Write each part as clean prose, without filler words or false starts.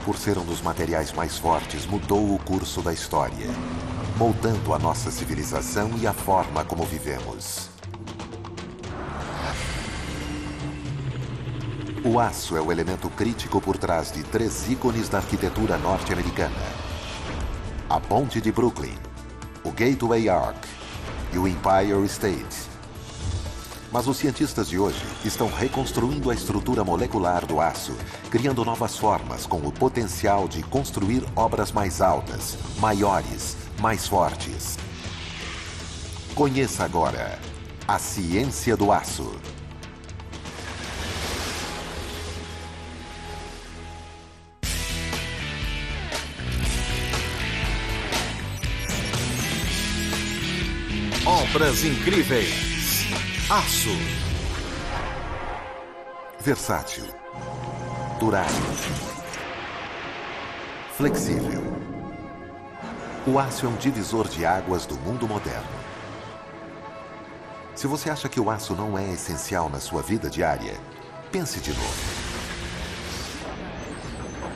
por ser um dos materiais mais fortes, mudou o curso da história, moldando a nossa civilização e a forma como vivemos. O aço é o elemento crítico por trás de 3 ícones da arquitetura norte-americana: a Ponte de Brooklyn, o Gateway Arch e o Empire State. Mas os cientistas de hoje estão reconstruindo a estrutura molecular do aço, criando novas formas com o potencial de construir obras mais altas, maiores, mais fortes. Conheça agora a ciência do aço. Obras incríveis. Aço. Versátil. Durável. Flexível. O aço é um divisor de águas do mundo moderno. Se você acha que o aço não é essencial na sua vida diária, pense de novo.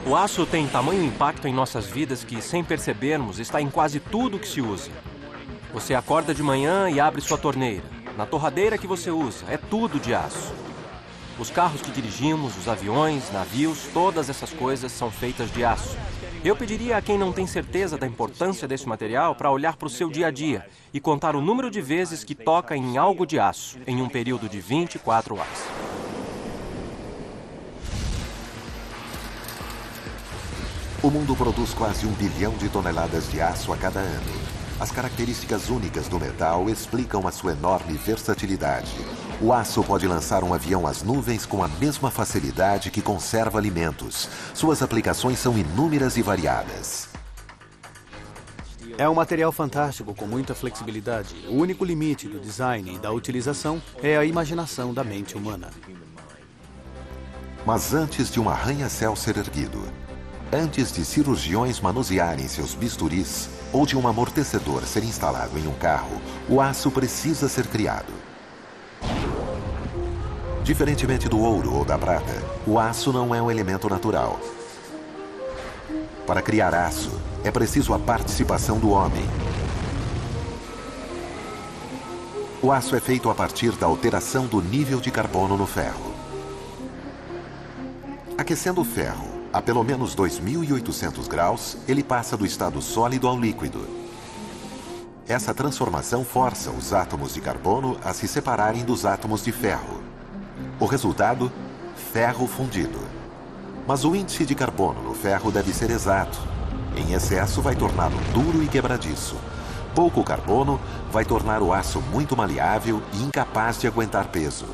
O aço tem tamanho impacto em nossas vidas que, sem percebermos, está em quase tudo que se usa. Você acorda de manhã e abre sua torneira. Na torradeira que você usa, é tudo de aço. Os carros que dirigimos, os aviões, navios, todas essas coisas são feitas de aço. Eu pediria a quem não tem certeza da importância desse material para olhar para o seu dia a dia e contar o número de vezes que toca em algo de aço em um período de 24 horas. O mundo produz quase 1 bilhão de toneladas de aço a cada ano. As características únicas do metal explicam a sua enorme versatilidade. O aço pode lançar um avião às nuvens com a mesma facilidade que conserva alimentos. Suas aplicações são inúmeras e variadas. É um material fantástico com muita flexibilidade. O único limite do design e da utilização é a imaginação da mente humana. Mas antes de um arranha-céu ser erguido, antes de cirurgiões manusearem seus bisturis ou de um amortecedor ser instalado em um carro, o aço precisa ser criado. Diferentemente do ouro ou da prata, o aço não é um elemento natural. Para criar aço, é preciso a participação do homem. O aço é feito a partir da alteração do nível de carbono no ferro. Aquecendo o ferro a pelo menos 2.800 graus, ele passa do estado sólido ao líquido. Essa transformação força os átomos de carbono a se separarem dos átomos de ferro. O resultado? Ferro fundido. Mas o índice de carbono no ferro deve ser exato. Em excesso, vai torná-lo duro e quebradiço. Pouco carbono vai tornar o aço muito maleável e incapaz de aguentar peso.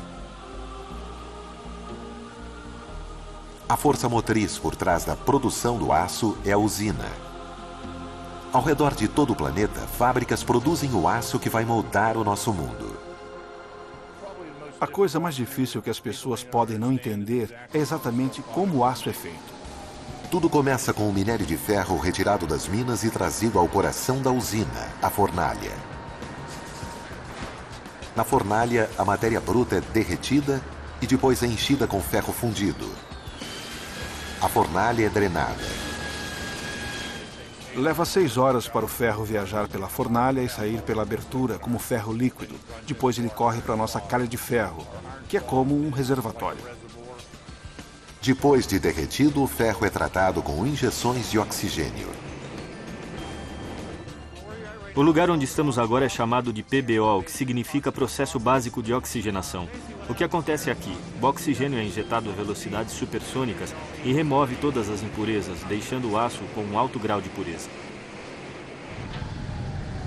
A força motriz por trás da produção do aço é a usina. Ao redor de todo o planeta, fábricas produzem o aço que vai moldar o nosso mundo. A coisa mais difícil que as pessoas podem não entender é exatamente como o aço é feito. Tudo começa com o minério de ferro retirado das minas e trazido ao coração da usina, a fornalha. Na fornalha, a matéria bruta é derretida e depois é enchida com ferro fundido. A fornalha é drenada. Leva 6 horas para o ferro viajar pela fornalha e sair pela abertura como ferro líquido. Depois ele corre para a nossa calha de ferro, que é como um reservatório. Depois de derretido, o ferro é tratado com injeções de oxigênio. O lugar onde estamos agora é chamado de PBO, o que significa Processo Básico de Oxigenação. O que acontece aqui? O oxigênio é injetado a velocidades supersônicas e remove todas as impurezas, deixando o aço com um alto grau de pureza.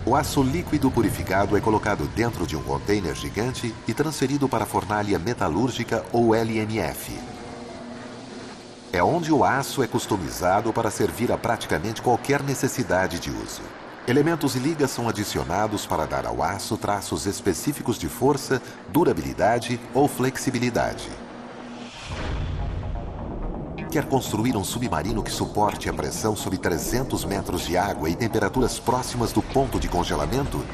O aço líquido purificado é colocado dentro de um container gigante e transferido para a fornalha metalúrgica ou LMF. É onde o aço é customizado para servir a praticamente qualquer necessidade de uso. Elementos e ligas são adicionados para dar ao aço traços específicos de força, durabilidade ou flexibilidade. Quer construir um submarino que suporte a pressão sob 300 metros de água e temperaturas próximas do ponto de congelamento?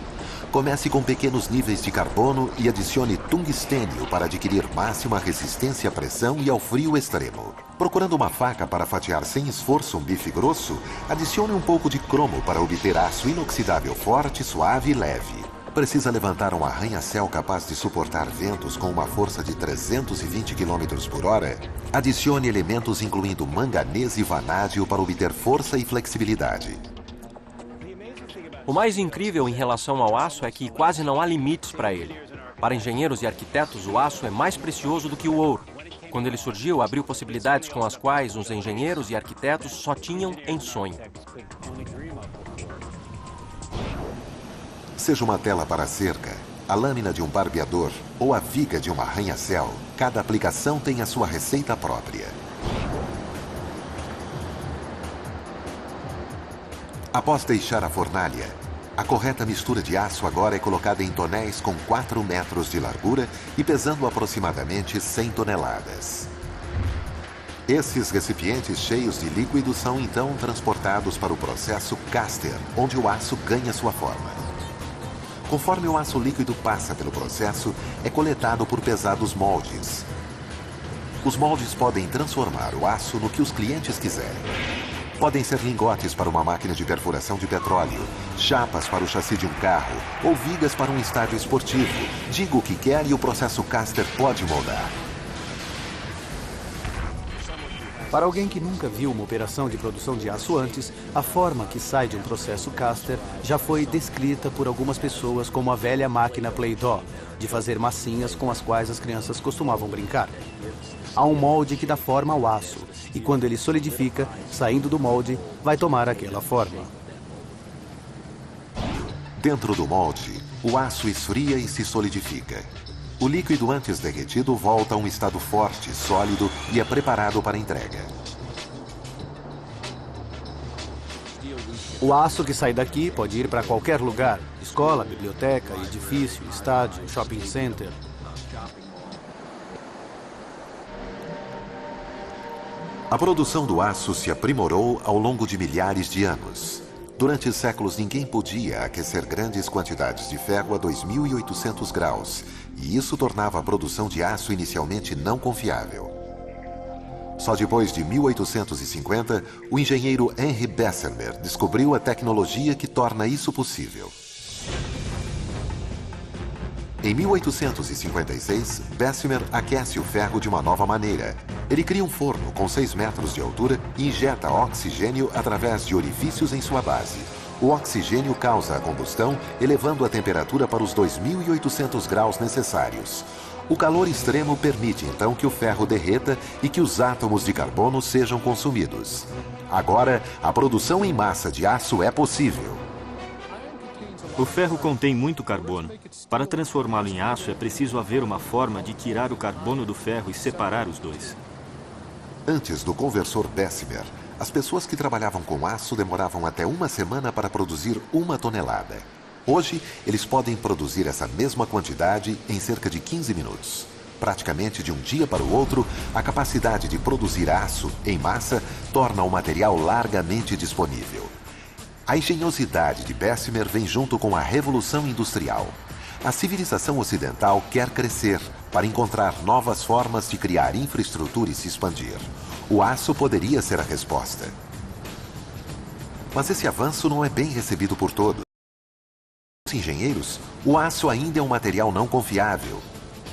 Comece com pequenos níveis de carbono e adicione tungstênio para adquirir máxima resistência à pressão e ao frio extremo. Procurando uma faca para fatiar sem esforço um bife grosso, adicione um pouco de cromo para obter aço inoxidável forte, suave e leve. Precisa levantar um arranha-céu capaz de suportar ventos com uma força de 320 km por hora? Adicione elementos incluindo manganês e vanádio para obter força e flexibilidade. O mais incrível em relação ao aço é que quase não há limites para ele. Para engenheiros e arquitetos, o aço é mais precioso do que o ouro. Quando ele surgiu, abriu possibilidades com as quais os engenheiros e arquitetos só tinham em sonho. Seja uma tela para cerca, a lâmina de um barbeador ou a viga de um arranha-céu, cada aplicação tem a sua receita própria. Após deixar a fornalha, a correta mistura de aço agora é colocada em tonéis com 4 metros de largura e pesando aproximadamente 100 toneladas. Esses recipientes cheios de líquido são então transportados para o processo caster, onde o aço ganha sua forma. Conforme o aço líquido passa pelo processo, é coletado por pesados moldes. Os moldes podem transformar o aço no que os clientes quiserem. Podem ser lingotes para uma máquina de perfuração de petróleo, chapas para o chassi de um carro ou vigas para um estádio esportivo. Diga o que quer e o processo caster pode moldar. Para alguém que nunca viu uma operação de produção de aço antes, a forma que sai de um processo caster já foi descrita por algumas pessoas como a velha máquina Play-Doh, de fazer massinhas com as quais as crianças costumavam brincar. Há um molde que dá forma ao aço, e quando ele solidifica, saindo do molde, vai tomar aquela forma. Dentro do molde, o aço esfria e se solidifica. O líquido antes derretido volta a um estado forte, sólido e é preparado para entrega. O aço que sai daqui pode ir para qualquer lugar: escola, biblioteca, edifício, estádio, shopping center. A produção do aço se aprimorou ao longo de milhares de anos. Durante séculos, ninguém podia aquecer grandes quantidades de ferro a 2.800 graus, e isso tornava a produção de aço inicialmente não confiável. Só depois de 1850, o engenheiro Henry Bessemer descobriu a tecnologia que torna isso possível. Em 1856, Bessemer aquece o ferro de uma nova maneira. Ele cria um forno com 6 metros de altura e injeta oxigênio através de orifícios em sua base. O oxigênio causa a combustão, elevando a temperatura para os 2.800 graus necessários. O calor extremo permite então que o ferro derreta e que os átomos de carbono sejam consumidos. Agora, a produção em massa de aço é possível. O ferro contém muito carbono. Para transformá-lo em aço, é preciso haver uma forma de tirar o carbono do ferro e separar os dois. Antes do conversor Bessemer, as pessoas que trabalhavam com aço demoravam até uma semana para produzir 1 tonelada. Hoje, eles podem produzir essa mesma quantidade em cerca de 15 minutos. Praticamente de um dia para o outro, a capacidade de produzir aço em massa torna o material largamente disponível. A engenhosidade de Bessemer vem junto com a Revolução Industrial. A civilização ocidental quer crescer para encontrar novas formas de criar infraestrutura e se expandir. O aço poderia ser a resposta. Mas esse avanço não é bem recebido por todos. Para os engenheiros, o aço ainda é um material não confiável.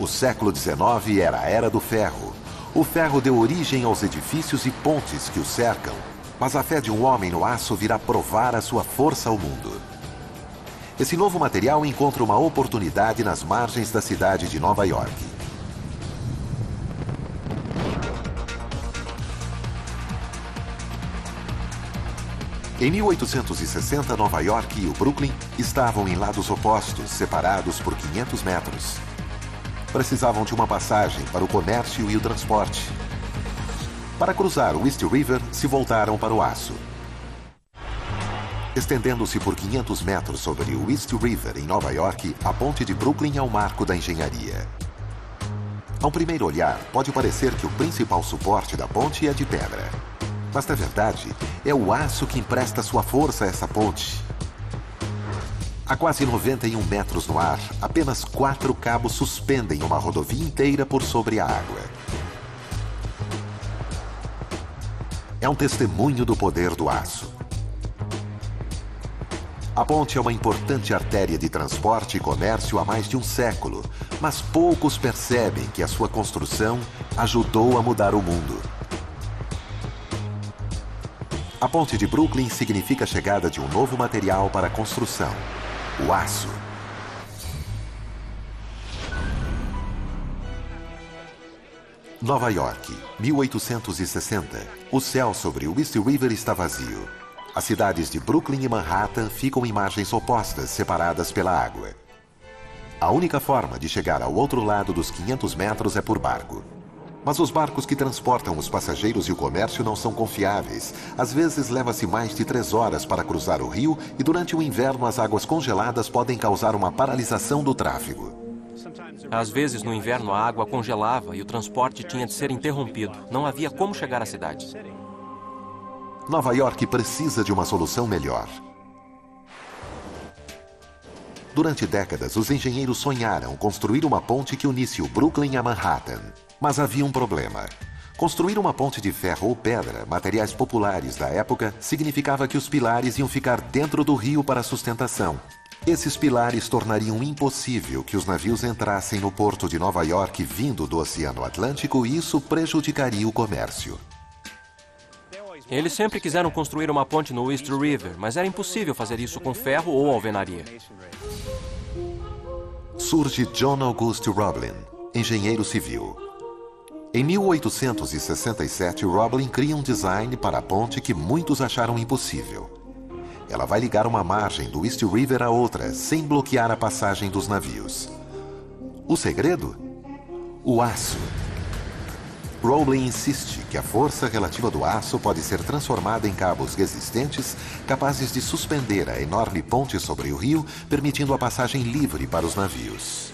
O século XIX era a era do ferro. O ferro deu origem aos edifícios e pontes que o cercam. Mas a fé de um homem no aço virá provar a sua força ao mundo. Esse novo material encontra uma oportunidade nas margens da cidade de Nova York. Em 1860, Nova York e o Brooklyn estavam em lados opostos, separados por 500 metros. Precisavam de uma passagem para o comércio e o transporte. Para cruzar o East River, se voltaram para o aço. Estendendo-se por 500 metros sobre o East River, em Nova York, a ponte de Brooklyn é o marco da engenharia. A um primeiro olhar, pode parecer que o principal suporte da ponte é de pedra. Mas, na verdade, é o aço que empresta sua força a essa ponte. A quase 91 metros no ar, apenas 4 cabos suspendem uma rodovia inteira por sobre a água. É um testemunho do poder do aço. A ponte é uma importante artéria de transporte e comércio há mais de um século, mas poucos percebem que a sua construção ajudou a mudar o mundo. A ponte de Brooklyn significa a chegada de um novo material para a construção: o aço. Nova York, 1860. O céu sobre o East River está vazio. As cidades de Brooklyn e Manhattan ficam em margens opostas, separadas pela água. A única forma de chegar ao outro lado dos 500 metros é por barco. Mas os barcos que transportam os passageiros e o comércio não são confiáveis. Às vezes leva-se mais de 3 horas para cruzar o rio e durante o inverno as águas congeladas podem causar uma paralisação do tráfego. Às vezes, no inverno, a água congelava e o transporte tinha de ser interrompido. Não havia como chegar à cidade. Nova York precisa de uma solução melhor. Durante décadas, os engenheiros sonharam construir uma ponte que unisse o Brooklyn a Manhattan. Mas havia um problema. Construir uma ponte de ferro ou pedra, materiais populares da época, significava que os pilares iam ficar dentro do rio para sustentação. Esses pilares tornariam impossível que os navios entrassem no porto de Nova York vindo do Oceano Atlântico e isso prejudicaria o comércio. Eles sempre quiseram construir uma ponte no East River, mas era impossível fazer isso com ferro ou alvenaria. Surge John August Roblin, engenheiro civil. Em 1867, Roblin cria um design para a ponte que muitos acharam impossível. Ela vai ligar uma margem do East River a outra, sem bloquear a passagem dos navios. O segredo? O aço. Roblin insiste que a força relativa do aço pode ser transformada em cabos resistentes, capazes de suspender a enorme ponte sobre o rio, permitindo a passagem livre para os navios.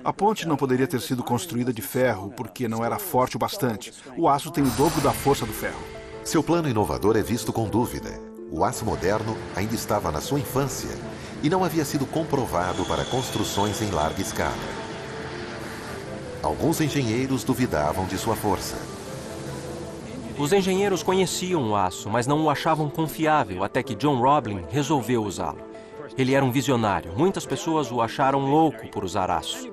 A ponte não poderia ter sido construída de ferro porque não era forte o bastante. O aço tem o dobro da força do ferro. Seu plano inovador é visto com dúvida. O aço moderno ainda estava na sua infância e não havia sido comprovado para construções em larga escala. Alguns engenheiros duvidavam de sua força. Os engenheiros conheciam o aço, mas não o achavam confiável até que John Roblin resolveu usá-lo. Ele era um visionário. Muitas pessoas o acharam louco por usar aço.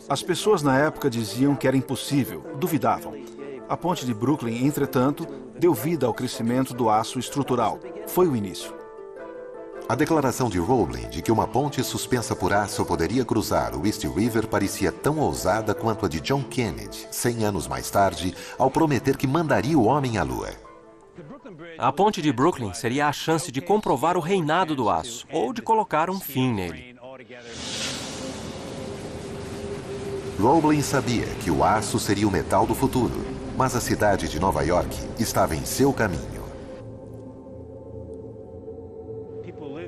As pessoas na época diziam que era impossível, duvidavam. A ponte de Brooklyn, entretanto, deu vida ao crescimento do aço estrutural. Foi o início. A declaração de Roblin de que uma ponte suspensa por aço poderia cruzar o East River parecia tão ousada quanto a de John Kennedy, 100 anos mais tarde, ao prometer que mandaria o homem à Lua. A ponte de Brooklyn seria a chance de comprovar o reinado do aço, ou de colocar um fim nele. Roblin sabia que o aço seria o metal do futuro, mas a cidade de Nova York estava em seu caminho.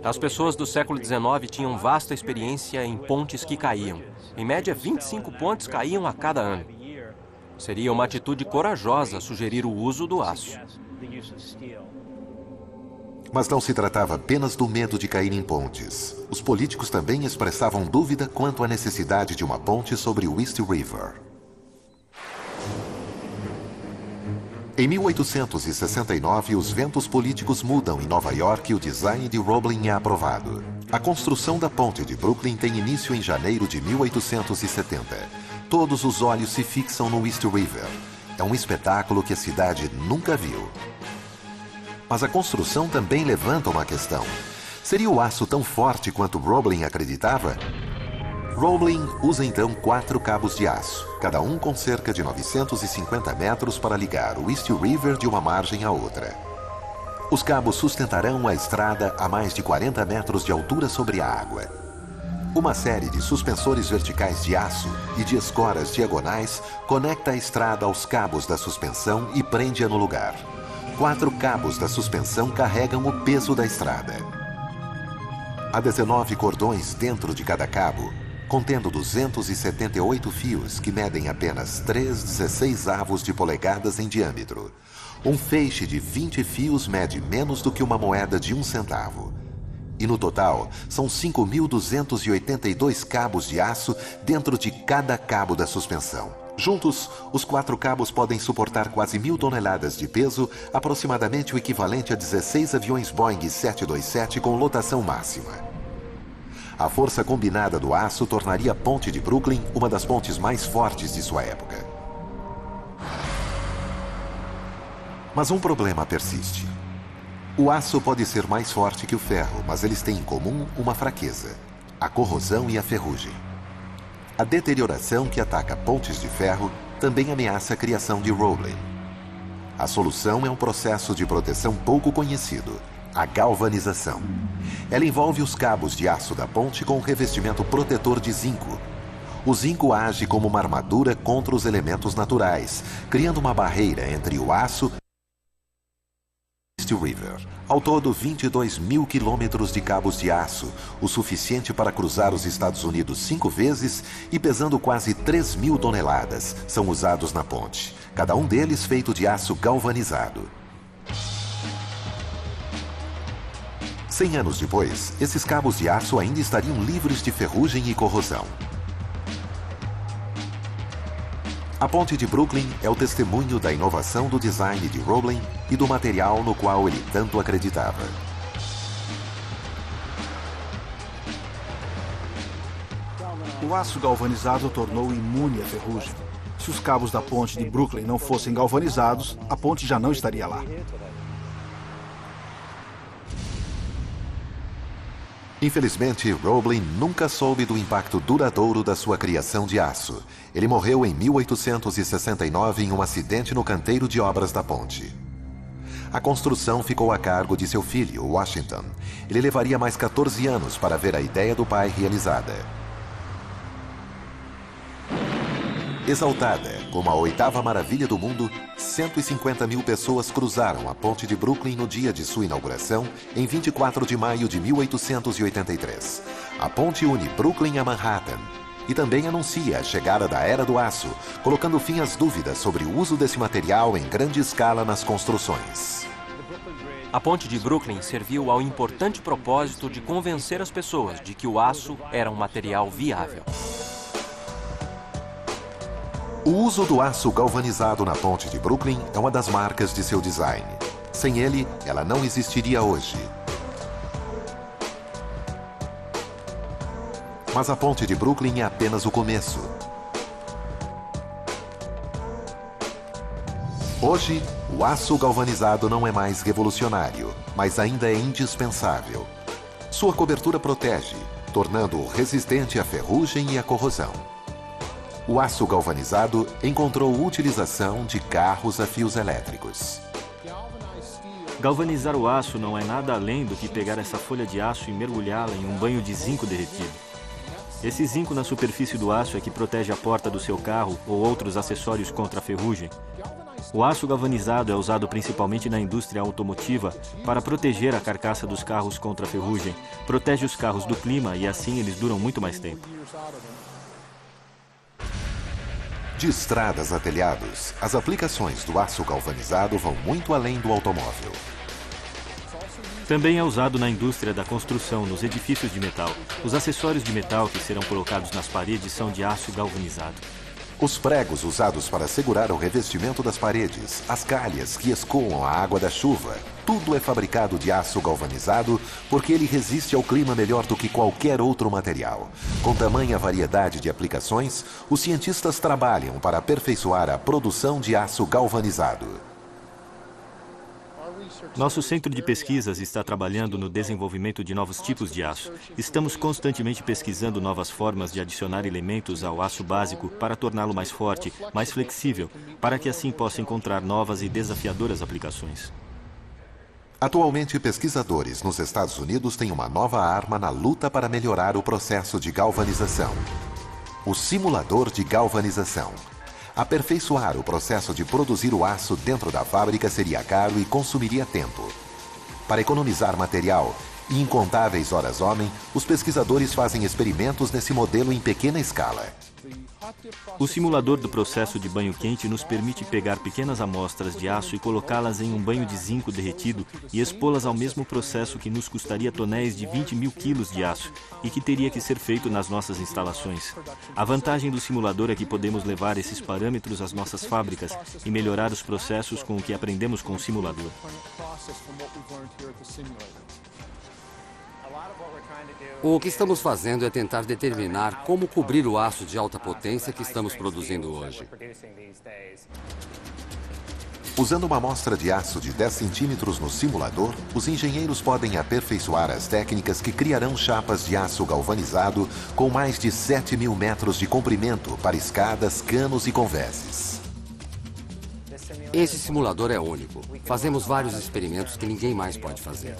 As pessoas do século XIX tinham vasta experiência em pontes que caíam. Em média, 25 pontes caíam a cada ano. Seria uma atitude corajosa sugerir o uso do aço. Mas não se tratava apenas do medo de cair em pontes. Os políticos também expressavam dúvida quanto à necessidade de uma ponte sobre o East River. Em 1869, os ventos políticos mudam em Nova York e o design de Roblin é aprovado. A construção da ponte de Brooklyn tem início em janeiro de 1870. Todos os olhos se fixam no East River. É um espetáculo que a cidade nunca viu. Mas a construção também levanta uma questão. Seria o aço tão forte quanto Roblin acreditava? Roblin usa então 4 cabos de aço, cada um com cerca de 950 metros para ligar o East River de uma margem à outra. Os cabos sustentarão a estrada a mais de 40 metros de altura sobre a água. Uma série de suspensores verticais de aço e de escoras diagonais conecta a estrada aos cabos da suspensão e prende-a no lugar. 4 cabos da suspensão carregam o peso da estrada. Há 19 cordões dentro de cada cabo, contendo 278 fios que medem apenas 3/16 de polegadas em diâmetro. Um feixe de 20 fios mede menos do que uma moeda de 1 centavo. E no total, são 5.282 cabos de aço dentro de cada cabo da suspensão. Juntos, os 4 cabos podem suportar quase 1.000 toneladas de peso, aproximadamente o equivalente a 16 aviões Boeing 727 com lotação máxima. A força combinada do aço tornaria a ponte de Brooklyn uma das pontes mais fortes de sua época. Mas um problema persiste. O aço pode ser mais forte que o ferro, mas eles têm em comum uma fraqueza: a corrosão e a ferrugem. A deterioração que ataca pontes de ferro também ameaça a criação de Roebling. A solução é um processo de proteção pouco conhecido: a galvanização. Ela envolve os cabos de aço da ponte com um revestimento protetor de zinco. O zinco age como uma armadura contra os elementos naturais, criando uma barreira entre o aço e East River. Ao todo, 22.000 quilômetros de cabos de aço, o suficiente para cruzar os Estados Unidos 5 vezes e pesando quase 3.000 toneladas, são usados na ponte, cada um deles feito de aço galvanizado. 100 anos depois, esses cabos de aço ainda estariam livres de ferrugem e corrosão. A ponte de Brooklyn é o testemunho da inovação do design de Roebling e do material no qual ele tanto acreditava. O aço galvanizado tornou imune à ferrugem. Se os cabos da ponte de Brooklyn não fossem galvanizados, a ponte já não estaria lá. Infelizmente, Roebling nunca soube do impacto duradouro da sua criação de aço. Ele morreu em 1869 em um acidente no canteiro de obras da ponte. A construção ficou a cargo de seu filho, Washington. Ele levaria mais 14 anos para ver a ideia do pai realizada. Exaltada como a 8ª maravilha do mundo, 150.000 pessoas cruzaram a ponte de Brooklyn no dia de sua inauguração, em 24 de maio de 1883. A ponte une Brooklyn a Manhattan e também anuncia a chegada da Era do Aço, colocando fim às dúvidas sobre o uso desse material em grande escala nas construções. A ponte de Brooklyn serviu ao importante propósito de convencer as pessoas de que o aço era um material viável. O uso do aço galvanizado na ponte de Brooklyn é uma das marcas de seu design. Sem ele, ela não existiria hoje. Mas a ponte de Brooklyn é apenas o começo. Hoje, o aço galvanizado não é mais revolucionário, mas ainda é indispensável. Sua cobertura protege, tornando-o resistente à ferrugem e à corrosão. O aço galvanizado encontrou utilização de carros a fios elétricos. Galvanizar o aço não é nada além do que pegar essa folha de aço e mergulhá-la em um banho de zinco derretido. Esse zinco na superfície do aço é que protege a porta do seu carro ou outros acessórios contra a ferrugem. O aço galvanizado é usado principalmente na indústria automotiva para proteger a carcaça dos carros contra a ferrugem, protege os carros do clima e assim eles duram muito mais tempo. De estradas a telhados, as aplicações do aço galvanizado vão muito além do automóvel. Também é usado na indústria da construção, nos edifícios de metal. Os acessórios de metal que serão colocados nas paredes são de aço galvanizado. Os pregos usados para segurar o revestimento das paredes, as calhas que escoam a água da chuva, tudo é fabricado de aço galvanizado porque ele resiste ao clima melhor do que qualquer outro material. Com tamanha variedade de aplicações, os cientistas trabalham para aperfeiçoar a produção de aço galvanizado. Nosso centro de pesquisas está trabalhando no desenvolvimento de novos tipos de aço. Estamos constantemente pesquisando novas formas de adicionar elementos ao aço básico para torná-lo mais forte, mais flexível, para que assim possa encontrar novas e desafiadoras aplicações. Atualmente, pesquisadores nos Estados Unidos têm uma nova arma na luta para melhorar o processo de galvanização: o simulador de galvanização. Aperfeiçoar o processo de produzir o aço dentro da fábrica seria caro e consumiria tempo. Para economizar material, E incontáveis horas-homem, os pesquisadores fazem experimentos nesse modelo em pequena escala. O simulador do processo de banho quente nos permite pegar pequenas amostras de aço e colocá-las em um banho de zinco derretido e expô-las ao mesmo processo que nos custaria tonéis de 20 mil quilos de aço e que teria que ser feito nas nossas instalações. A vantagem do simulador é que podemos levar esses parâmetros às nossas fábricas e melhorar os processos com o que aprendemos com o simulador. O que estamos fazendo é tentar determinar como cobrir o aço de alta potência que estamos produzindo hoje. Usando uma amostra de aço de 10 centímetros no simulador, os engenheiros podem aperfeiçoar as técnicas que criarão chapas de aço galvanizado com mais de 7.000 metros de comprimento para escadas, canos e conveses. Esse simulador é único. Fazemos vários experimentos que ninguém mais pode fazer.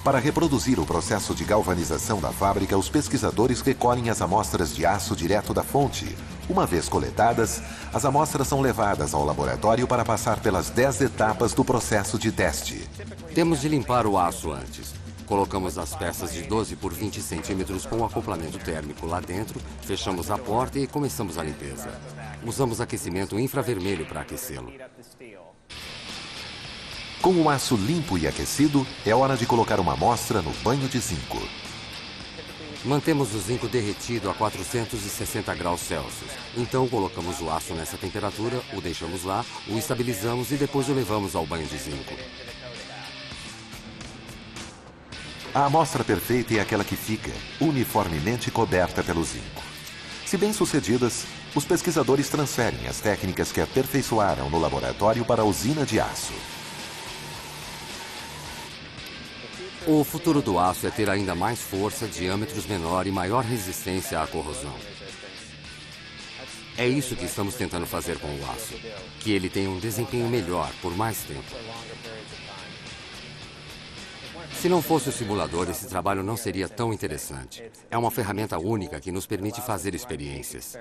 Para reproduzir o processo de galvanização da fábrica, os pesquisadores recolhem as amostras de aço direto da fonte. Uma vez coletadas, as amostras são levadas ao laboratório para passar pelas 10 etapas do processo de teste. Temos de limpar o aço antes. Colocamos as peças de 12 por 20 centímetros com o acoplamento térmico lá dentro, fechamos a porta e começamos a limpeza. Usamos aquecimento infravermelho para aquecê-lo. Com o aço limpo e aquecido, é hora de colocar uma amostra no banho de zinco. Mantemos o zinco derretido a 460 graus Celsius. Então colocamos o aço nessa temperatura, o deixamos lá, o estabilizamos e depois o levamos ao banho de zinco. A amostra perfeita é aquela que fica uniformemente coberta pelo zinco. Se bem-sucedidas, os pesquisadores transferem as técnicas que aperfeiçoaram no laboratório para a usina de aço. O futuro do aço é ter ainda mais força, diâmetros menor e maior resistência à corrosão. É isso que estamos tentando fazer com o aço, que ele tenha um desempenho melhor por mais tempo. Se não fosse o simulador, esse trabalho não seria tão interessante. É uma ferramenta única que nos permite fazer experiências.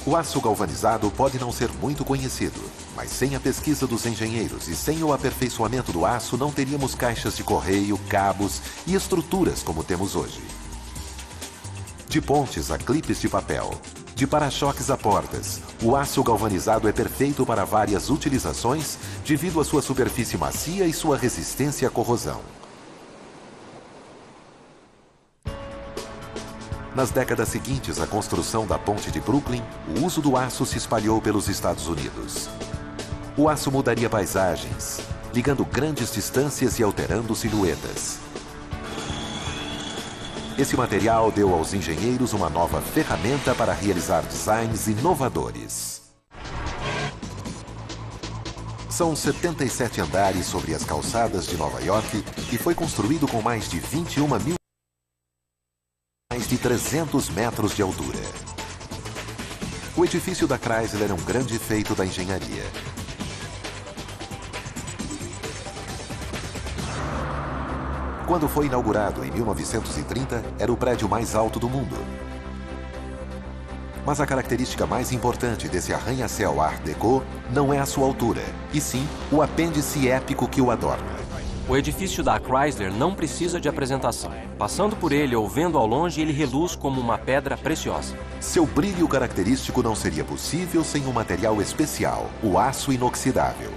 O aço galvanizado pode não ser muito conhecido, mas sem a pesquisa dos engenheiros e sem o aperfeiçoamento do aço, não teríamos caixas de correio, cabos e estruturas como temos hoje. De pontes a clipes de papel, de para-choques a portas, o aço galvanizado é perfeito para várias utilizações devido à sua superfície macia e sua resistência à corrosão. Nas décadas seguintes à construção da ponte de Brooklyn, o uso do aço se espalhou pelos Estados Unidos. O aço mudaria paisagens, ligando grandes distâncias e alterando silhuetas. Esse material deu aos engenheiros uma nova ferramenta para realizar designs inovadores. São 77 andares sobre as calçadas de Nova York e foi construído com mais de 21.000 mais de 300 metros de altura. O edifício da Chrysler é um grande feito da engenharia. Quando foi inaugurado em 1930, era o prédio mais alto do mundo. Mas a característica mais importante desse arranha-céu Art Deco não é a sua altura, e sim o apêndice épico que o adorna. O edifício da Chrysler não precisa de apresentação. Passando por ele ou vendo ao longe, ele reluz como uma pedra preciosa. Seu brilho característico não seria possível sem um material especial, o aço inoxidável.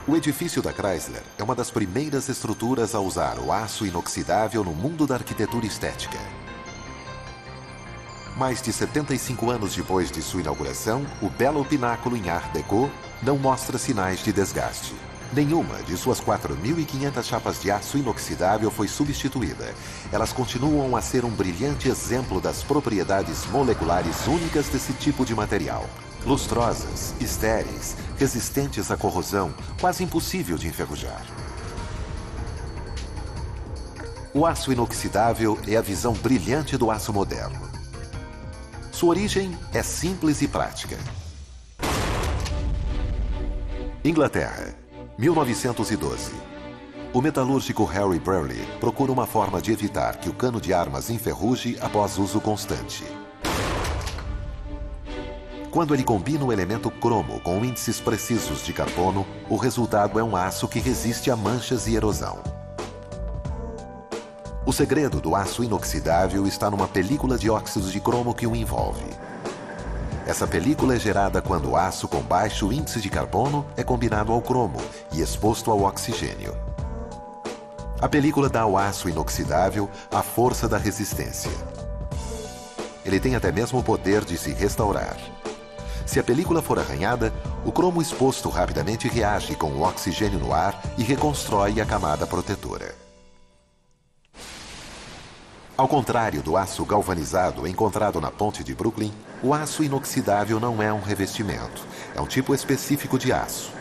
O edifício da Chrysler é uma das primeiras estruturas a usar o aço inoxidável no mundo da arquitetura estética. Mais de 75 anos depois de sua inauguração, o belo pináculo em Art Deco não mostra sinais de desgaste. Nenhuma de suas 4.500 chapas de aço inoxidável foi substituída. Elas continuam a ser um brilhante exemplo das propriedades moleculares únicas desse tipo de material. Lustrosas, estéreis, resistentes à corrosão, quase impossível de enferrujar. O aço inoxidável é a visão brilhante do aço moderno. Sua origem é simples e prática. Inglaterra, 1912. O metalúrgico Harry Burley procura uma forma de evitar que o cano de armas enferruje após uso constante. Quando ele combina o elemento cromo com índices precisos de carbono, o resultado é um aço que resiste a manchas e erosão. O segredo do aço inoxidável está numa película de óxidos de cromo que o envolve. Essa película é gerada quando o aço com baixo índice de carbono é combinado ao cromo e exposto ao oxigênio. A película dá ao aço inoxidável a força da resistência. Ele tem até mesmo o poder de se restaurar. Se a película for arranhada, o cromo exposto rapidamente reage com o oxigênio no ar e reconstrói a camada protetora. Ao contrário do aço galvanizado encontrado na ponte de Brooklyn, o aço inoxidável não é um revestimento, é um tipo específico de aço.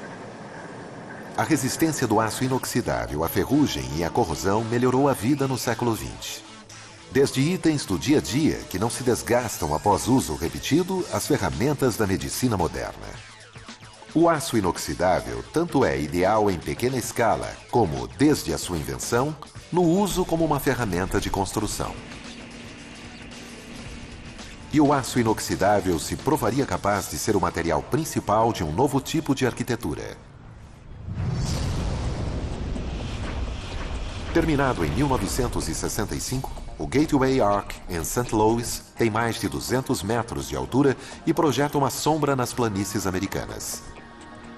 A resistência do aço inoxidável à ferrugem e à corrosão melhorou a vida no século XX. Desde itens do dia a dia que não se desgastam após uso repetido, às ferramentas da medicina moderna. O aço inoxidável tanto é ideal em pequena escala, como, desde a sua invenção, no uso como uma ferramenta de construção. E o aço inoxidável se provaria capaz de ser o material principal de um novo tipo de arquitetura. Terminado em 1965, o Gateway Arc, em St. Louis, tem mais de 200 metros de altura e projeta uma sombra nas planícies americanas.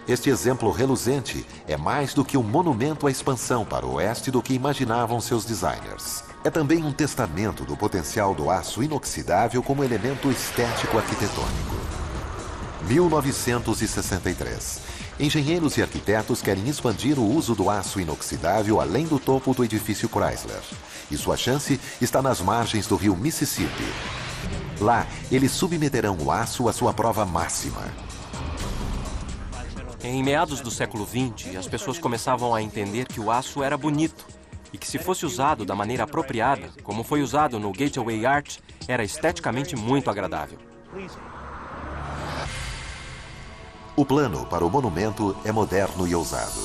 Este exemplo reluzente é mais do que um monumento à expansão para o oeste do que imaginavam seus designers. É também um testamento do potencial do aço inoxidável como elemento estético arquitetônico. 1963. Engenheiros e arquitetos querem expandir o uso do aço inoxidável além do topo do edifício Chrysler. E sua chance está nas margens do rio Mississippi. Lá, eles submeterão o aço à sua prova máxima. Em meados do século XX, as pessoas começavam a entender que o aço era bonito e que, se fosse usado da maneira apropriada, como foi usado no Gateway Arch, era esteticamente muito agradável. O plano para o monumento é moderno e ousado.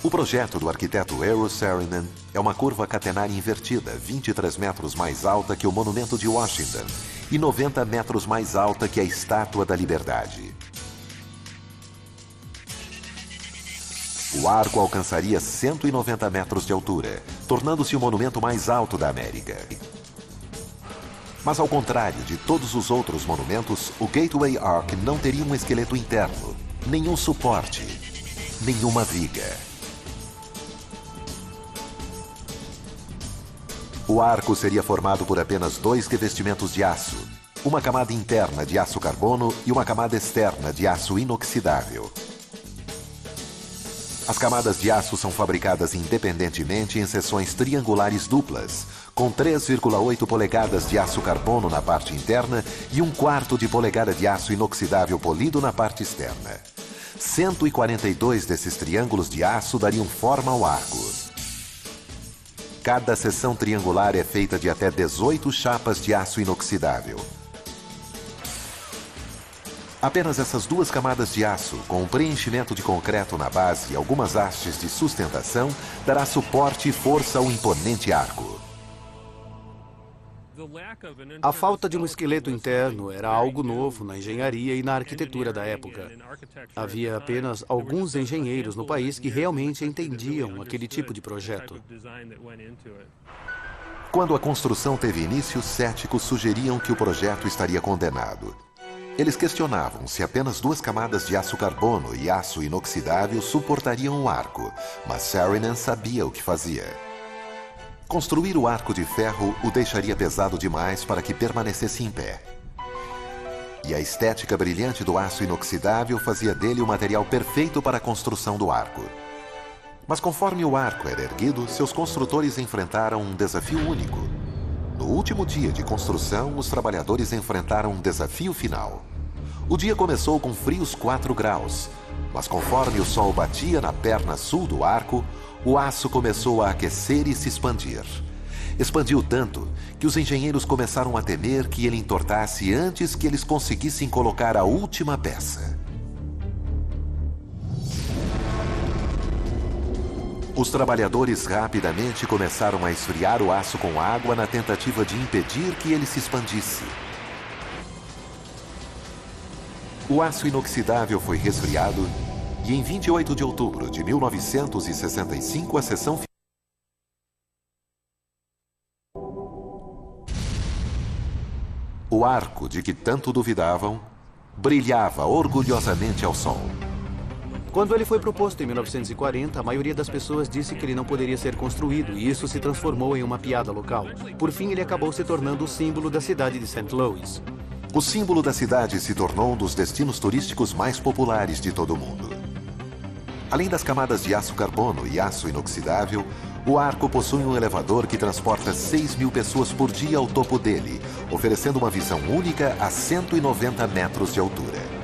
O projeto do arquiteto Eero Saarinen é uma curva catenária invertida, 23 metros mais alta que o Monumento de Washington e 90 metros mais alta que a Estátua da Liberdade. O arco alcançaria 190 metros de altura, tornando-se o monumento mais alto da América. Mas ao contrário de todos os outros monumentos, o Gateway Arc não teria um esqueleto interno, nenhum suporte, nenhuma viga. O arco seria formado por apenas 2 revestimentos de aço, uma camada interna de aço carbono e uma camada externa de aço inoxidável. As camadas de aço são fabricadas independentemente em seções triangulares duplas, com 3,8 polegadas de aço carbono na parte interna e 1/4 de polegada de aço inoxidável polido na parte externa. 142 desses triângulos de aço dariam forma ao arco. Cada seção triangular é feita de até 18 chapas de aço inoxidável. Apenas essas 2 camadas de aço, com um preenchimento de concreto na base e algumas hastes de sustentação, dará suporte e força ao imponente arco. A falta de um esqueleto interno era algo novo na engenharia e na arquitetura da época. Havia apenas alguns engenheiros no país que realmente entendiam aquele tipo de projeto. Quando a construção teve início, céticos sugeriam que o projeto estaria condenado. Eles questionavam se apenas 2 camadas de aço carbono e aço inoxidável suportariam o arco, mas Saarinen sabia o que fazia. Construir o arco de ferro o deixaria pesado demais para que permanecesse em pé. E a estética brilhante do aço inoxidável fazia dele o material perfeito para a construção do arco. Mas conforme o arco era erguido, seus construtores enfrentaram um desafio único. No último dia de construção, os trabalhadores enfrentaram um desafio final. O dia começou com frios 4 graus, mas conforme o sol batia na perna sul do arco, o aço começou a aquecer e se expandir. Expandiu tanto que os engenheiros começaram a temer que ele entortasse antes que eles conseguissem colocar a última peça. Os trabalhadores rapidamente começaram a esfriar o aço com água na tentativa de impedir que ele se expandisse. O aço inoxidável foi resfriado e em 28 de outubro de 1965 a seção O arco de que tanto duvidavam brilhava orgulhosamente ao sol. Quando ele foi proposto em 1940, a maioria das pessoas disse que ele não poderia ser construído e isso se transformou em uma piada local. Por fim, ele acabou se tornando o símbolo da cidade de St. Louis. O símbolo da cidade se tornou um dos destinos turísticos mais populares de todo o mundo. Além das camadas de aço carbono e aço inoxidável, o arco possui um elevador que transporta 6.000 pessoas por dia ao topo dele, oferecendo uma visão única a 190 metros de altura.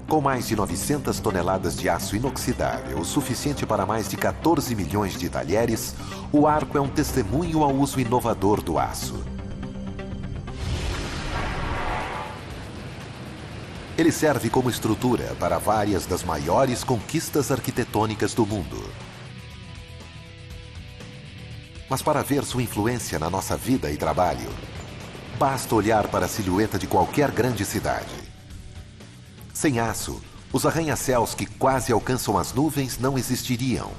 Com mais de 900 toneladas de aço inoxidável, o suficiente para mais de 14 milhões de talheres, o arco é um testemunho ao uso inovador do aço. Ele serve como estrutura para várias das maiores conquistas arquitetônicas do mundo. Mas para ver sua influência na nossa vida e trabalho, basta olhar para a silhueta de qualquer grande cidade. Sem aço, os arranha-céus que quase alcançam as nuvens não existiriam.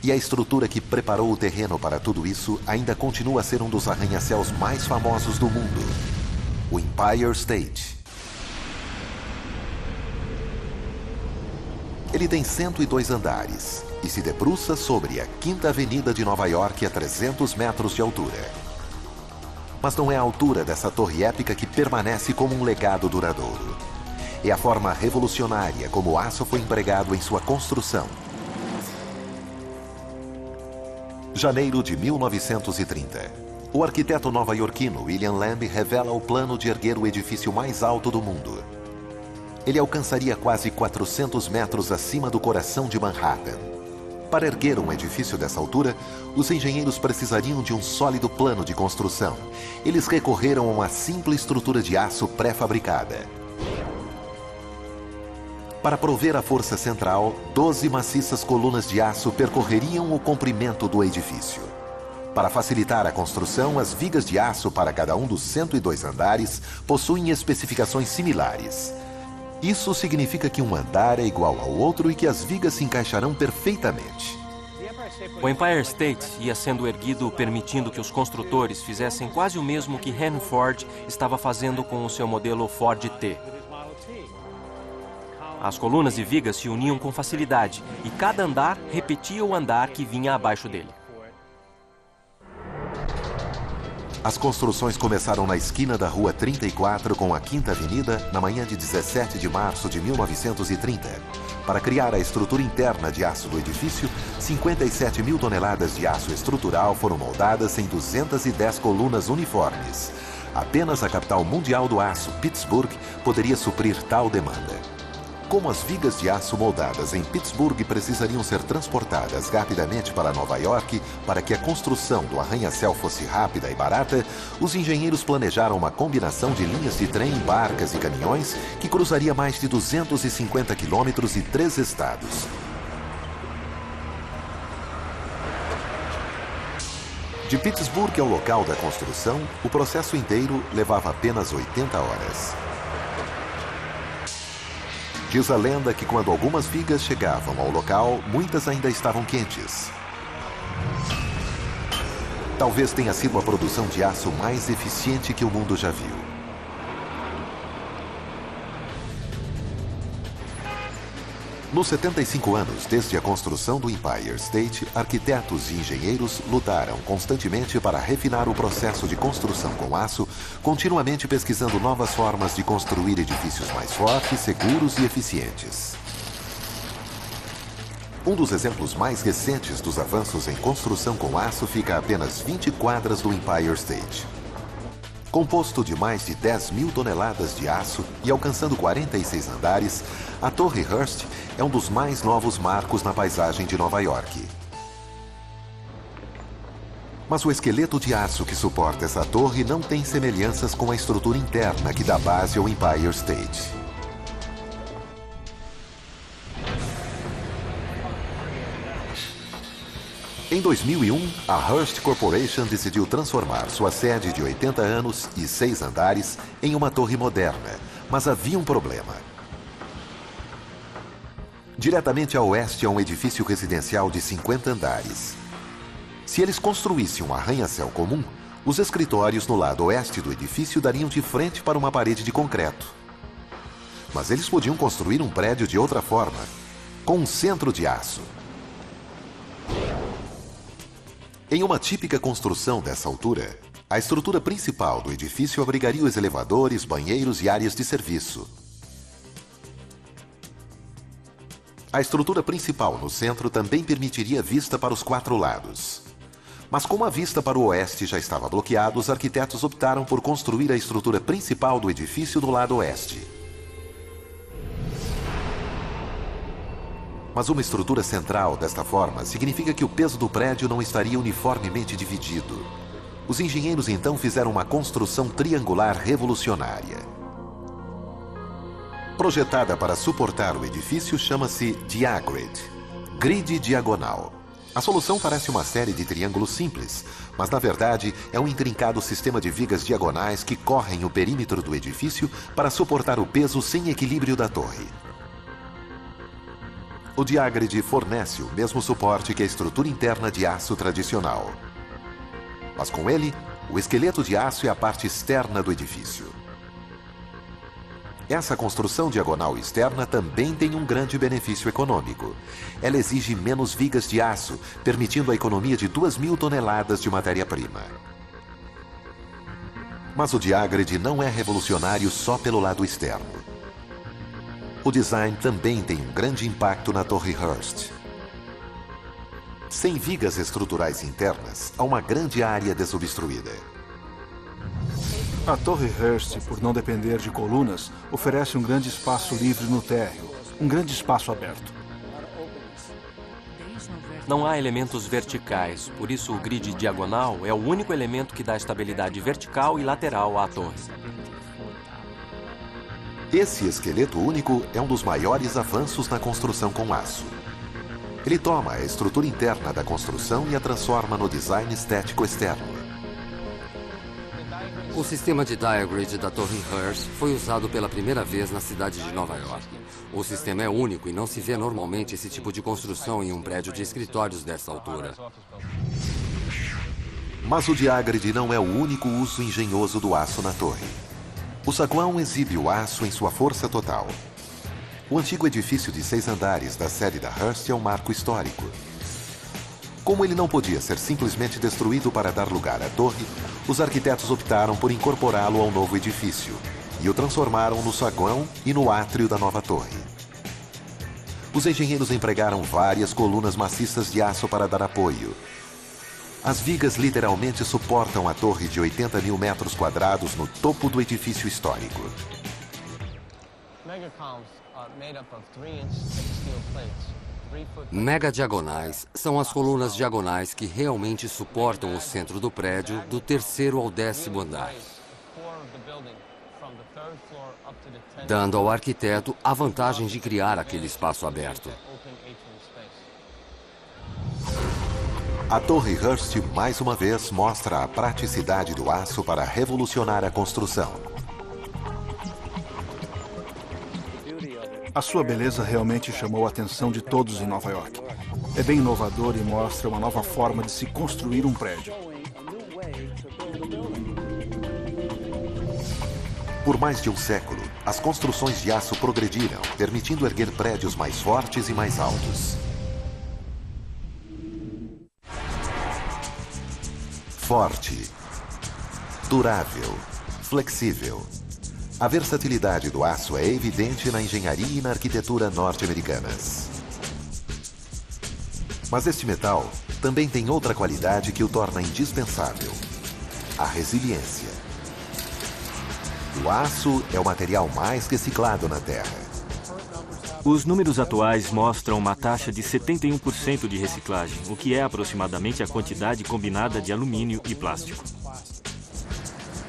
E a estrutura que preparou o terreno para tudo isso ainda continua a ser um dos arranha-céus mais famosos do mundo, o Empire State. Ele tem 102 andares e se debruça sobre a 5ª Avenida de Nova York a 300 metros de altura. Mas não é a altura dessa torre épica que permanece como um legado duradouro. É a forma revolucionária como o aço foi empregado em sua construção. Janeiro de 1930. O arquiteto nova-iorquino William Lamb revela o plano de erguer o edifício mais alto do mundo. Ele alcançaria quase 400 metros acima do coração de Manhattan. Para erguer um edifício dessa altura, os engenheiros precisariam de um sólido plano de construção. Eles recorreram a uma simples estrutura de aço pré-fabricada. Para prover a força central, 12 maciças colunas de aço percorreriam o comprimento do edifício. Para facilitar a construção, as vigas de aço para cada um dos 102 andares possuem especificações similares. Isso significa que um andar é igual ao outro e que as vigas se encaixarão perfeitamente. O Empire State ia sendo erguido permitindo que os construtores fizessem quase o mesmo que Henry Ford estava fazendo com o seu modelo Ford T. As colunas e vigas se uniam com facilidade e cada andar repetia o andar que vinha abaixo dele. As construções começaram na esquina da Rua 34 com a 5ª Avenida na manhã de 17 de março de 1930. Para criar a estrutura interna de aço do edifício, 57.000 toneladas de aço estrutural foram moldadas em 210 colunas uniformes. Apenas a capital mundial do aço, Pittsburgh, poderia suprir tal demanda. Como as vigas de aço moldadas em Pittsburgh precisariam ser transportadas rapidamente para Nova York para que a construção do arranha-céu fosse rápida e barata, os engenheiros planejaram uma combinação de linhas de trem, barcas e caminhões que cruzaria mais de 250 quilômetros e 3 estados. De Pittsburgh ao local da construção, o processo inteiro levava apenas 80 horas. Diz a lenda que quando algumas vigas chegavam ao local, muitas ainda estavam quentes. Talvez tenha sido a produção de aço mais eficiente que o mundo já viu. Nos 75 anos desde a construção do Empire State, arquitetos e engenheiros lutaram constantemente para refinar o processo de construção com aço, continuamente pesquisando novas formas de construir edifícios mais fortes, seguros e eficientes. Um dos exemplos mais recentes dos avanços em construção com aço fica a apenas 20 quadras do Empire State. Composto de mais de 10.000 toneladas de aço e alcançando 46 andares, a Torre Hearst é um dos mais novos marcos na paisagem de Nova York. Mas o esqueleto de aço que suporta essa torre não tem semelhanças com a estrutura interna que dá base ao Empire State. Em 2001, a Hearst Corporation decidiu transformar sua sede de 80 anos e 6 andares em uma torre moderna, mas havia um problema. Diretamente a oeste há um edifício residencial de 50 andares. Se eles construíssem um arranha-céu comum, os escritórios no lado oeste do edifício dariam de frente para uma parede de concreto. Mas eles podiam construir um prédio de outra forma, com um centro de aço. Em uma típica construção dessa altura, a estrutura principal do edifício abrigaria os elevadores, banheiros e áreas de serviço. A estrutura principal no centro também permitiria vista para os 4 lados. Mas como a vista para o oeste já estava bloqueada, os arquitetos optaram por construir a estrutura principal do edifício do lado oeste. Mas uma estrutura central desta forma significa que o peso do prédio não estaria uniformemente dividido. Os engenheiros então fizeram uma construção triangular revolucionária. Projetada para suportar o edifício, chama-se Diagrid, grid diagonal. A solução parece uma série de triângulos simples, mas na verdade é um intrincado sistema de vigas diagonais que correm o perímetro do edifício para suportar o peso sem equilíbrio da torre. O Diagrid fornece o mesmo suporte que a estrutura interna de aço tradicional. Mas com ele, o esqueleto de aço é a parte externa do edifício. Essa construção diagonal externa também tem um grande benefício econômico. Ela exige menos vigas de aço, permitindo a economia de 2.000 toneladas de matéria-prima. Mas o Diagrid não é revolucionário só pelo lado externo. O design também tem um grande impacto na Torre Hearst. Sem vigas estruturais internas, há uma grande área desobstruída. A Torre Hearst, por não depender de colunas, oferece um grande espaço livre no térreo, um grande espaço aberto. Não há elementos verticais, por isso o grid diagonal é o único elemento que dá estabilidade vertical e lateral à torre. Esse esqueleto único é um dos maiores avanços na construção com aço. Ele toma a estrutura interna da construção e a transforma no design estético externo. O sistema de Diagrid da Torre Hearst foi usado pela primeira vez na cidade de Nova York. O sistema é único e não se vê normalmente esse tipo de construção em um prédio de escritórios dessa altura. Mas o Diagrid não é o único uso engenhoso do aço na torre. O saguão exibe o aço em sua força total. O antigo edifício de 6 andares da sede da Hearst é um marco histórico. Como ele não podia ser simplesmente destruído para dar lugar à torre, os arquitetos optaram por incorporá-lo ao novo edifício e o transformaram no saguão e no átrio da nova torre. Os engenheiros empregaram várias colunas maciças de aço para dar apoio. As vigas literalmente suportam a torre de 80.000 metros quadrados no topo do edifício histórico. Mega diagonais são as colunas diagonais que realmente suportam o centro do prédio do 3º ao 10º andar, dando ao arquiteto a vantagem de criar aquele espaço aberto. A Torre Hearst, mais uma vez, mostra a praticidade do aço para revolucionar a construção. A sua beleza realmente chamou a atenção de todos em Nova York. É bem inovador e mostra uma nova forma de se construir um prédio. Por mais de um século, as construções de aço progrediram, permitindo erguer prédios mais fortes e mais altos. Forte, durável, flexível. A versatilidade do aço é evidente na engenharia e na arquitetura norte-americanas. Mas este metal também tem outra qualidade que o torna indispensável: a resiliência. O aço é o material mais reciclado na Terra. Os números atuais mostram uma taxa de 71% de reciclagem, o que é aproximadamente a quantidade combinada de alumínio e plástico.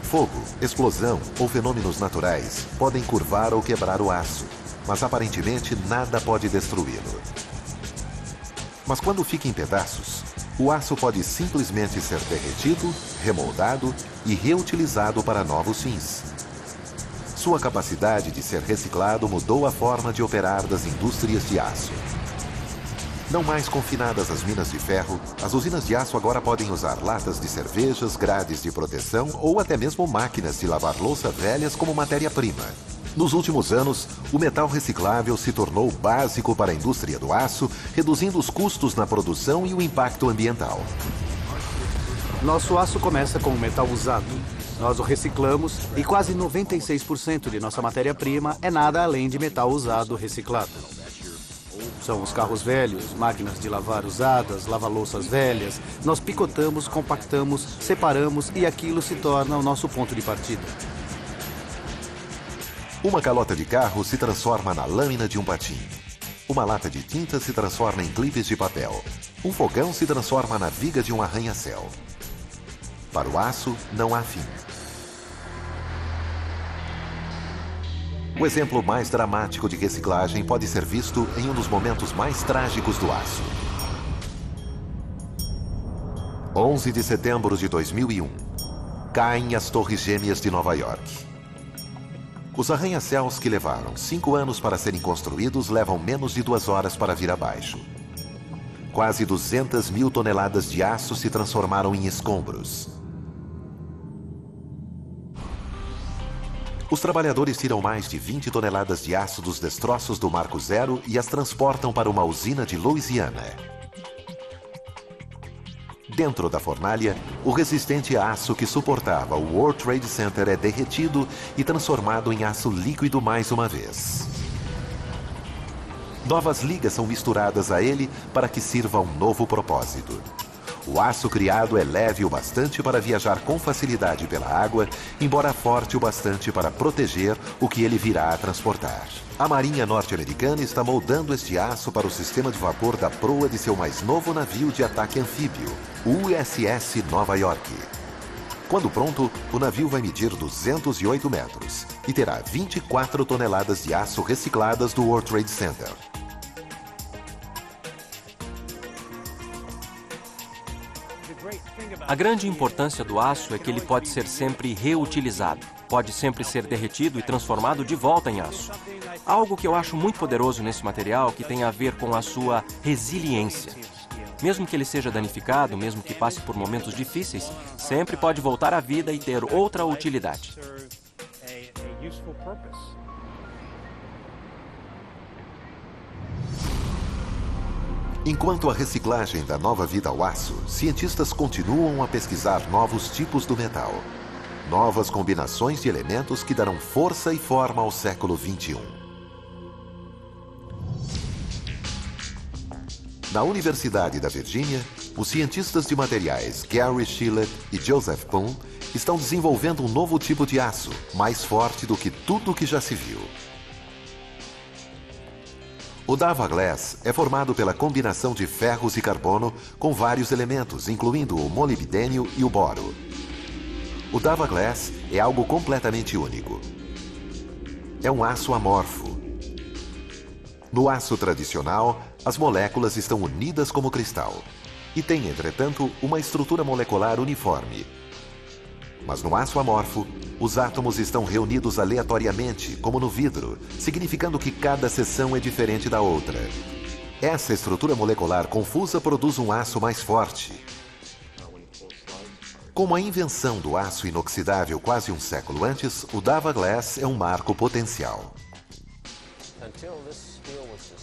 Fogo, explosão ou fenômenos naturais podem curvar ou quebrar o aço, mas aparentemente nada pode destruí-lo. Mas quando fica em pedaços, o aço pode simplesmente ser derretido, remoldado e reutilizado para novos fins. Sua capacidade de ser reciclado mudou a forma de operar das indústrias de aço. Não mais confinadas às minas de ferro, as usinas de aço agora podem usar latas de cervejas, grades de proteção ou até mesmo máquinas de lavar louça velhas como matéria-prima. Nos últimos anos, o metal reciclável se tornou básico para a indústria do aço, reduzindo os custos na produção e o impacto ambiental. Nosso aço começa com metal usado. Nós o reciclamos e quase 96% de nossa matéria-prima é nada além de metal usado reciclado. São os carros velhos, máquinas de lavar usadas, lava-louças velhas. Nós picotamos, compactamos, separamos e aquilo se torna o nosso ponto de partida. Uma calota de carro se transforma na lâmina de um patim. Uma lata de tinta se transforma em clipes de papel. Um fogão se transforma na viga de um arranha-céu. Para o aço, não há fim. O exemplo mais dramático de reciclagem pode ser visto em um dos momentos mais trágicos do aço. 11 de setembro de 2001. Caem as Torres Gêmeas de Nova York. Os arranha-céus que levaram 5 anos para serem construídos levam menos de 2 horas para vir abaixo. Quase 200 mil toneladas de aço se transformaram em escombros. Os trabalhadores tiram mais de 20 toneladas de aço dos destroços do Marco Zero e as transportam para uma usina de Louisiana. Dentro da fornalha, o resistente aço que suportava o World Trade Center é derretido e transformado em aço líquido mais uma vez. Novas ligas são misturadas a ele para que sirva a um novo propósito. O aço criado é leve o bastante para viajar com facilidade pela água, embora forte o bastante para proteger o que ele virá a transportar. A Marinha norte-americana está moldando este aço para o sistema de vapor da proa de seu mais novo navio de ataque anfíbio, o USS Nova York. Quando pronto, o navio vai medir 208 metros e terá 24 toneladas de aço recicladas do World Trade Center. A grande importância do aço é que ele pode ser sempre reutilizado. Pode sempre ser derretido e transformado de volta em aço. Algo que eu acho muito poderoso nesse material que tem a ver com a sua resiliência. Mesmo que ele seja danificado, mesmo que passe por momentos difíceis, sempre pode voltar à vida e ter outra utilidade. Enquanto a reciclagem dá nova vida ao aço, cientistas continuam a pesquisar novos tipos do metal. Novas combinações de elementos que darão força e forma ao século XXI. Na Universidade da Virgínia, os cientistas de materiais Gary Shillett e Joseph Poon estão desenvolvendo um novo tipo de aço, mais forte do que tudo que já se viu. O Dava Glass é formado pela combinação de ferros e carbono com vários elementos, incluindo o molibdênio e o boro. O Dava Glass é algo completamente único. É um aço amorfo. No aço tradicional, as moléculas estão unidas como cristal e têm, entretanto, uma estrutura molecular uniforme. Mas no aço amorfo, os átomos estão reunidos aleatoriamente, como no vidro, significando que cada seção é diferente da outra. Essa estrutura molecular confusa produz um aço mais forte. Como a invenção do aço inoxidável quase um século antes, o Dava Glass é um marco potencial.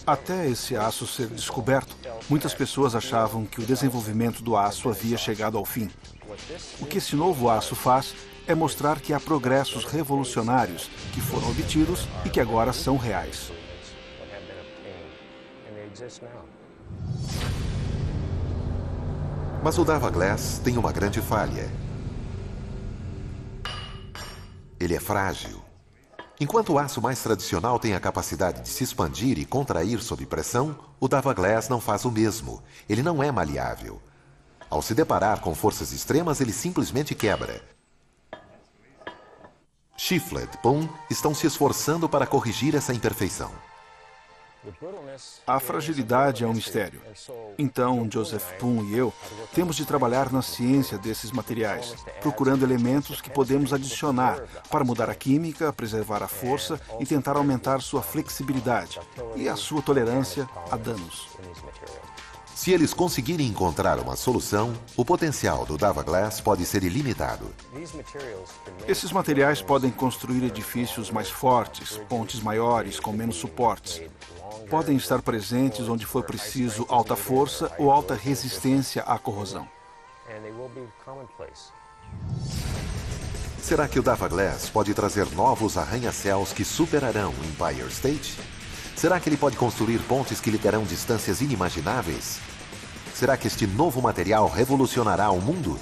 Até esse aço ser descoberto, muitas pessoas achavam que o desenvolvimento do aço havia chegado ao fim. O que esse novo aço faz é mostrar que há progressos revolucionários que foram obtidos e que agora são reais. Mas o Dava Glass tem uma grande falha. Ele é frágil. Enquanto o aço mais tradicional tem a capacidade de se expandir e contrair sob pressão, o Dava Glass não faz o mesmo. Ele não é maleável. Ao se deparar com forças extremas, ele simplesmente quebra. Shillett e Poon estão se esforçando para corrigir essa imperfeição. A fragilidade é um mistério. Então, Joseph Poon e eu temos de trabalhar na ciência desses materiais, procurando elementos que podemos adicionar para mudar a química, preservar a força e tentar aumentar sua flexibilidade e a sua tolerância a danos. Se eles conseguirem encontrar uma solução, o potencial do Dava Glass pode ser ilimitado. Esses materiais podem construir edifícios mais fortes, pontes maiores com menos suportes. Podem estar presentes onde for preciso alta força ou alta resistência à corrosão. Será que o Dava Glass pode trazer novos arranha-céus que superarão o Empire State? Será que ele pode construir pontes que ligarão distâncias inimagináveis? Será que este novo material revolucionará o mundo?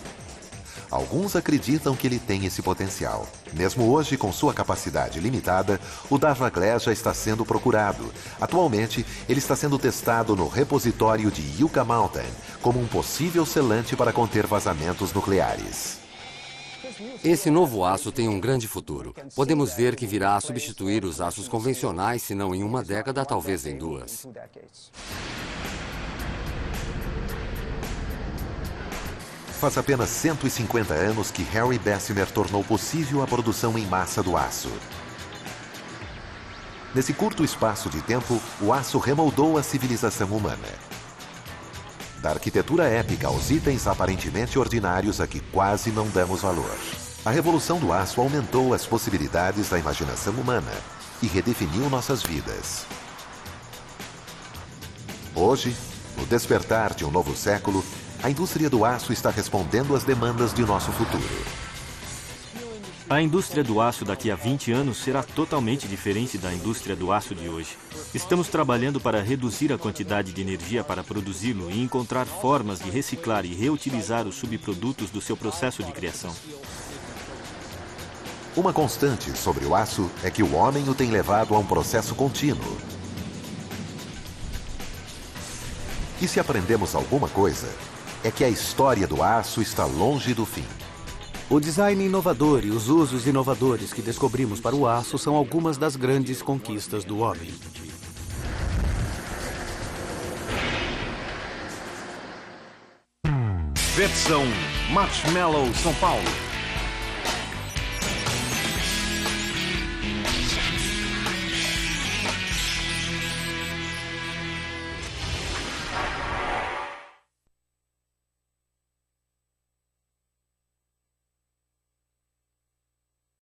Alguns acreditam que ele tem esse potencial. Mesmo hoje, com sua capacidade limitada, o Dava Glass já está sendo procurado. Atualmente, ele está sendo testado no repositório de Yucca Mountain como um possível selante para conter vazamentos nucleares. Esse novo aço tem um grande futuro. Podemos ver que virá a substituir os aços convencionais, se não em uma década, talvez em 2. Faz apenas 150 anos que Harry Bessemer tornou possível a produção em massa do aço. Nesse curto espaço de tempo, o aço remoldou a civilização humana. Da arquitetura épica aos itens aparentemente ordinários a que quase não damos valor. A revolução do aço aumentou as possibilidades da imaginação humana e redefiniu nossas vidas. Hoje, no despertar de um novo século, a indústria do aço está respondendo às demandas de nosso futuro. A indústria do aço daqui a 20 anos será totalmente diferente da indústria do aço de hoje. Estamos trabalhando para reduzir a quantidade de energia para produzi-lo e encontrar formas de reciclar e reutilizar os subprodutos do seu processo de criação. Uma constante sobre o aço é que o homem o tem levado a um processo contínuo. E se aprendemos alguma coisa, é que a história do aço está longe do fim. O design inovador e os usos inovadores que descobrimos para o aço são algumas das grandes conquistas do homem. Versão Marshmallow São Paulo.